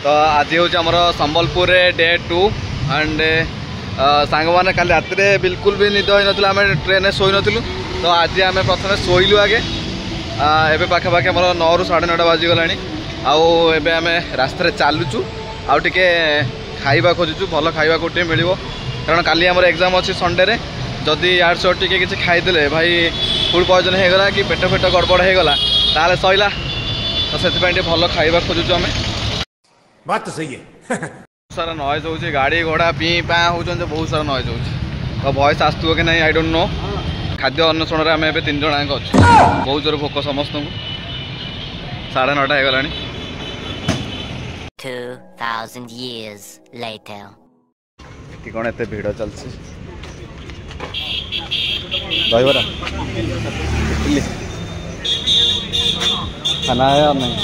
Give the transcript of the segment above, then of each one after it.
तो आज हूँ आमर संबलपुर डे 2 एंड सांग मैंने काली रात बिल्कुल भी निद हो ना आम ट्रेन शोई नु तो आज आम प्रथम शोलु आगे एवं पाखापाखि आम 9 ରୁ 9:30 बाजिगला आम रास्तार चलुचु आउ टे खाइबा खोजुचु भल खाइबा कोटे मिल कारण काली आम एग्जाम अच्छी संडे जदि यार से टे कि खाईदे भाई फूड पॉइजन होगला कि पेट फेट गड़बड़ होगला ताले सईला तो से भल खाइबा खोजुचु आम बात तो सही है सारा नॉइज हो गाड़ी घोड़ा पी पा हो बहुत सारा नॉइज हो तो वॉइस आसुव कि नहीं आई डोंट नो खाद्य अन्वेषण आम ए 3 जन आगे अच्छे बहुत जोर भोक समस्त को 9:30 होगला 2000 years later कौन एत भिड़ चलती दहीबरा इडली खाना है और नहीं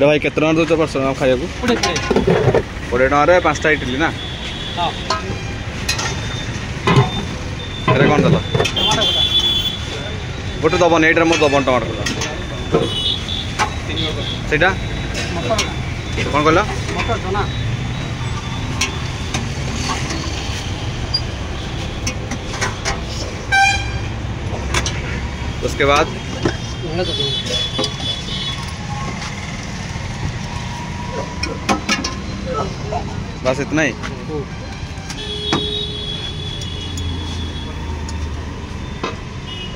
भाई केत दौच पर्सन खाया 20 टकर 5टा इडली ना कौन दल गोटे दबन ये मोर दबन टमाटर से कौन कहल उसके बाद बस इतना ही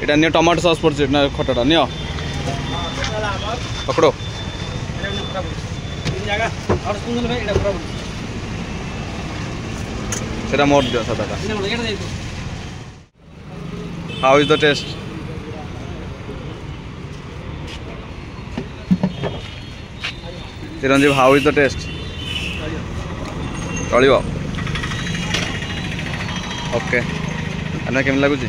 इटा नियो टमाटो सॉस पड़छ ना खटाटा नियो पकड़ो सेटा मोर दियो सदाटा how is the taste Chiranjeev how is the taste चलो ओके अना केम लगुच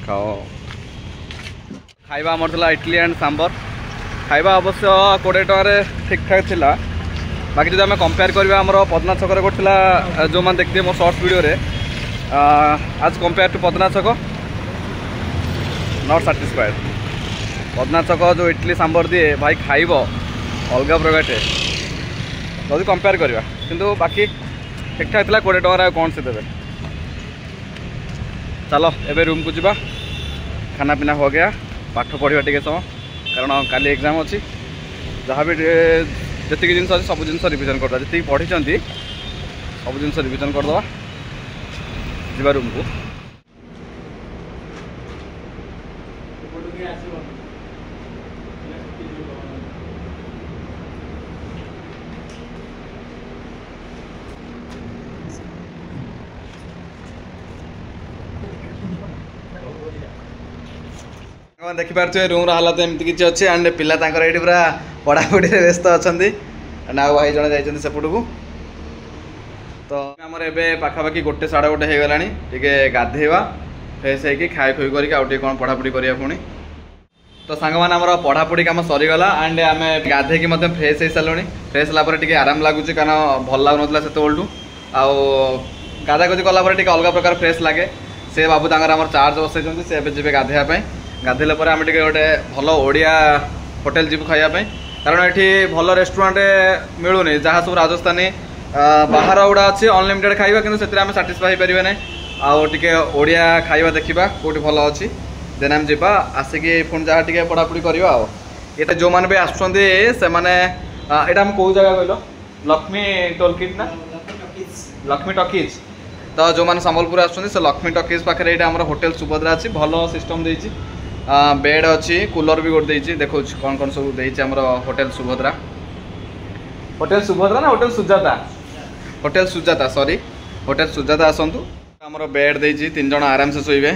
खाओ खाइबा आमर था इडली एंड सांबर खाइबा अवश्य 20 टकर ठीक ठाक थिला बाकी जो आम कंपेयर करवा आमर पदना छक गोटा जो मैंने देखते मो शॉर्ट्स वीडियो रे आज कंपेयर टू पदना छक नॉट सैटिस्फाइड पदना छक जो इडली सांबर दिए भाई खाइब अलग प्रकार टेस्ट जदि कंपेयर करवा किंतु बाकी ठीक ठाक था 20 टकर कौन से देवे चलो एबे रूम को जीवा खाना पीना हो गया पाठ पढ़ा टे समय कारण काली एग्जाम अच्छी जहाँ भी जी जिन अच्छे सब जिन रिविजन करदे जी पढ़ी सब जिन रिविजन करदे जीवा रूम को देखिपे रूम हालत एमती किसी अच्छे एंड पिला ये पूरा पढ़ापढ़ी व्यस्त अच्छा ना भाई जड़े जाइए सेपट को तो आमर एवं पाखापाखि 1 = 1:30 होगला टे गाधेवा फ्रेश होगी खाए खुई करके आउ कौन पढ़ापढ़ी करा पुणी तो सांग मैंने आम पढ़ापढ़ी कम सरीगला एंड आम गाधे फ्रेश हो सारे फ्रेश है आराम लगुच कारण भल लगुन से आउ गाधागुधि कलापर अलग प्रकार फ्रेश लगे से बाबू आम चार्ज बसई से जी गाधेवाई गाधेला आम गोटे भल ओडिया होटेल जीव खायापी कारण ये भल रेस्टोरेंट मिलूनी जहाँ सब राजस्थानी बाहर गुड़ा अच्छी अनलिमिटेड खाଇବା कि आम साटिस्फाई पारे ना आउ टे ओडिया खाଇବା देखा कौटी भल अच्छी देन आम जा आसिक पुणी जहाँ टे पढ़ापढ़ी करवा ये जो मैंने भी आसुँच से मैंने यहाँ आम कौ जगह कहल लक्ष्मी टोलकिट ना लक्ष्मी टॉकीज तो जो मैंने संबलपुर आसुँच से लक्ष्मी टॉकीज पाखे ये होटेल सुभद्रा अच्छी भल सिस्टम देती बेड अच्छी कूलर भी गोटे देखो कौन कौन सब देती होटेल सुभद्रा ना hotel Sujata sorry hotel Sujata आसतु आमर बेड देती 3 जन आराम से शोबे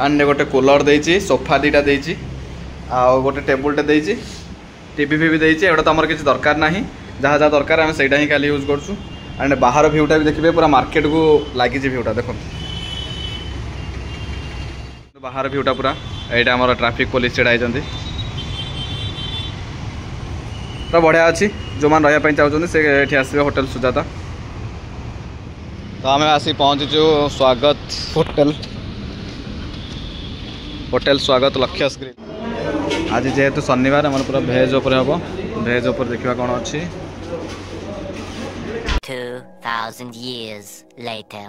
एंड गोटे कूलर देती सोफा 2टा देती आउ गोटे टेबुलटे देती टीवी भी देती एटा तो आमर किसी दरकार ना जहाँ जहाँ दरकार आम से ही खाली यूज करूँ एंड बाहर भ्यूटा भी देखिए पूरा मार्केट को लगी भ्यूटा देखो बाहर भ्यूटा पूरा यहाँ आम ट्राफिक पुलिस छड़ा तो बढ़िया अच्छी जो मैंने रही चाहते से आसवे होटेल सुजाता तो आम आसी पहुँचीचु स्वागत होटेल स्वागत लक्ष्यश्री। आज जेहेतु शनिवार आम पूरा भेज उपर हम भेज उपर देखा कौन अच्छी 2,000 years later.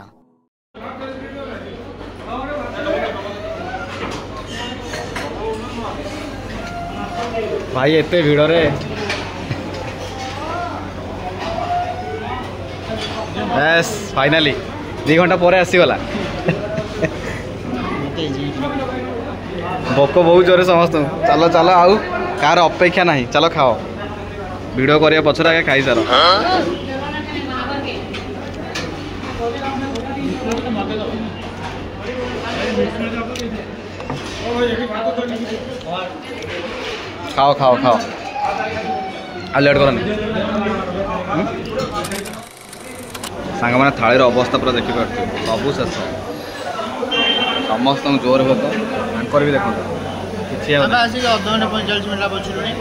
भाई एते भिड़ रे बस फाइनाली 2 घंटा पर आसीगला भोक बहुत जोरे समस्त चलो चलो आउ कार अपेक्षा नहीं चलो खाओ वीडियो करिया पछरे आगे खाई सार खाओ खाओ खाओ आ लेट करनी सांग मैंने थाली अवस्था पूरा देखी पार्थ सबू शेष समस्त जोर भोक आंकर भी देखो किसी अधघंटे 45 मिनट बचुनी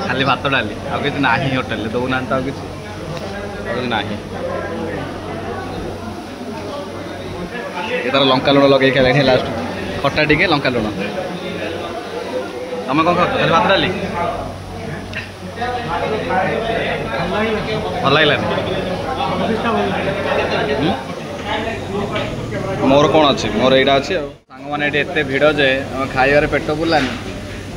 खाली भात डाली आ कि ना होटेल दौना तो ना तार लंका लुण लगे खेला लास्ट खट्टा टिके लंका लुण तुम कौन खाओ खाली भात डाली भल लगे मोर कौन अच्छी मोर यहाँ अच्छी सांग मैंने ये भिड़ जे खाइबार पेट बुलानी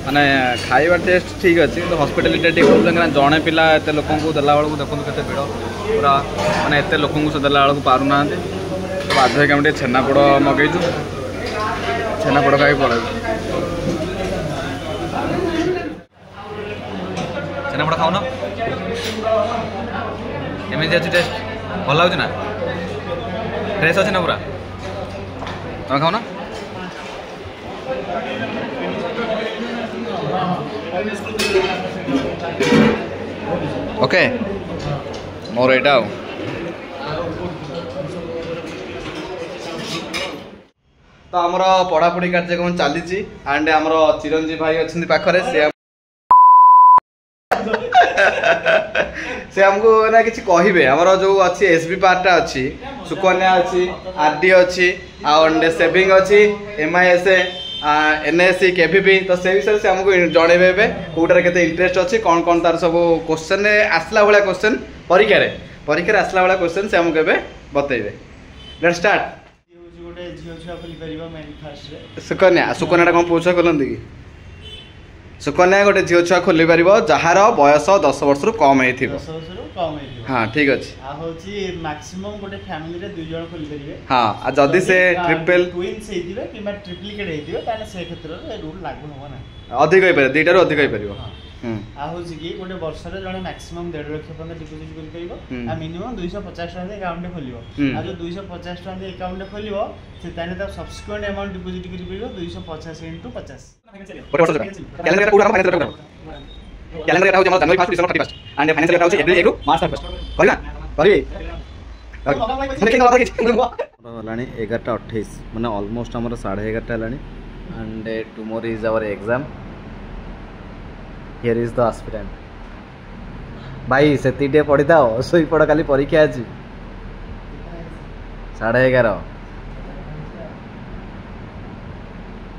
माने खाइबार टेस्ट ठीक अच्छे तो हस्पिटालिटी ठीक करें जड़े पिला एत लोक देला बेलू देखो के भिड़ पूरा मैंने एत लोक से देला बेलू पार ना बाध्य होकर आम छेनापोड़ मगेचु छेनापोड़ खाई पड़े छेनापोड़ खाओ एमती अच्छी टेस्ट भल लगे ना फ्रेश अच्छे ना पूरा तुम खाओ ना ओके मोर यहाँ तो आमर पढ़ापढ़ी कार्यक्रम चली एंड आमर चिरंजीव भाई अच्छे पाखे से हमको ना किसी कहे आमर जो अच्छी एसबी पार्टा अच्छी सुकन्या अच्छी आरडी अच्छी आंड सेविंग अच्छी एमआईएसए एनएससी केवीपी तो से विषय से हमको जनइबे कौटार के इंटरेस्ट अच्छी कौन कौन तार सब क्वेश्चन आसला भाया क्वेश्चन परीक्षा आसला भाया क्वेश्चन से हमको बतेबे लेट्स स्टार्ट सुकन्या सुकन्या कौन पुओ छुआ खोलती कि सुकन्या गोटे झील छुआ खोली पार जार बयस 10 वर्ष कम हाँ ठीक अच्छे मैक्सिमम गोटे फैमिली रे 2 जण खोली परिबे हाँ जदि से ट्रिपल ट्विन्स हेतिबे किबा ट्रिप्लिकेट हेतिबे ताने से क्षेत्र रे रूल लागू होबो ना अधिक होई पारे दुईटा रो अधिक होई परिबो आ होची कि गोटे वर्ष रे जणे मैक्सिमम 1.5 लाख पर्यंत डिपॉजिट करि परिबो आ मिनिमम 250 टका अकाउंट खोलिबो आ जो 250 टका अकाउंट खोलिबो से ताने त सब्सिक्वेंट अमाउंट डिपॉजिट करि परिबो 250 * 50 कैलेंडर पूरा फाइनेंशियल कैलेंडर होची हमर जनवरी 1 डिसेंबर 31 एंड फाइनेंशियल होची एप्रिल 1 मार्च 31 करना करी लानी 11:28 माने ऑलमोस्ट हमर 11:30 लानी and tomorrow is our exam here is the aspirant भाई सेतीटे पढ़ी था सोई पड़ खाली परीक्षा अछि 11:30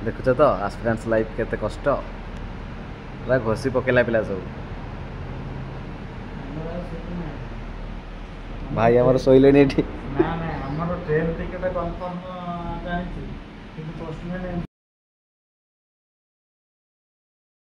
देखुच तो एस्पिरेंट्स लाइफ केते कष्ट पूरा घोषी पकेला पिला सब भाई हमर सोइले नहीं ना ना हमर ट्रेन टिकट कंफर्म जानि किंतु पर्सनल